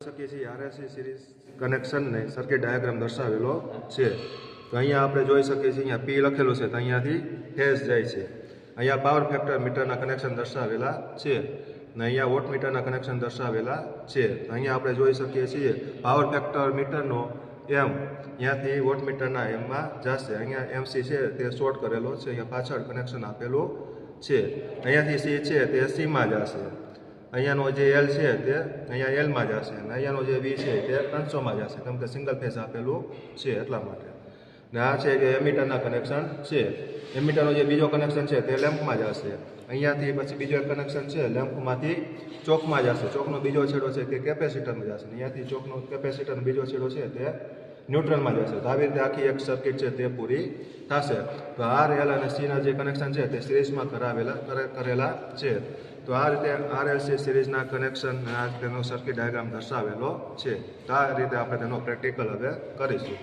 શકીએ છીએ RSC series કનેક્શનને સર્કિટ ડાયાગ્રામ દર્શાવેલો છે. તો અહીંયા આપણે જોઈ શકીએ છીએ અહીંયા પી લખેલું છે તો અહીંયાથી ફેઝ જાય છે. અહીંયા પાવર ફેક્ટર મીટરના કનેક્શન દર્શાવેલા છે અને અહીંયા વોટ મીટરના કનેક્શન દર્શાવેલા છે. તો અહીંયા આપણે જોઈ શકીએ છીએ પાવર ફેક્ટર મીટરનો એમ ત્યાંથી વોટ મીટરના એમમાં જશે. અહીંયા એમસી છે તે શોર્ટ કરેલો છે, અહીંયા પાછળ કનેક્શન આપેલું છે. અહીંયાથી સી છે તે સીમાં જશે. અહીંયાનો જે એલ છે તે અહીંયા એલમાં જશે અને અહીંયાનો જે વી છે તે 300માં જશે, કેમ કે સિંગલ ફેઝ આપેલું છે એટલા માટે. ને આ છે કે એમીટરના કનેક્શન છે. એમીટરનો જે બીજો કનેક્શન છે તે લેમ્પમાં જશે. અહીંયાથી પછી બીજો એક કનેક્શન છે લેમ્પમાંથી ચોકમાં જશે. ચોકનો બીજો છેડો છે તે કેપેસિટરમાં જશે. અહીંયાથી ચોકનો કેપેસિટરનો બીજો છેડો છે તે ન્યુટ્રલમાં જશે. તો આવી રીતે આખી એક સર્કિટ છે તે પૂરી થશે. તો આર એલ અને સીના જે કનેક્શન છે તે સિરીઝમાં કરેલા છે. તો આ રીતે આરએલસી સિરીઝના કનેક્શન આ તેનો સર્કિટ ડાયાગ્રામ દર્શાવેલો છે. તો આ રીતે આપણે તેનો પ્રેક્ટિકલ હવે કરીશું.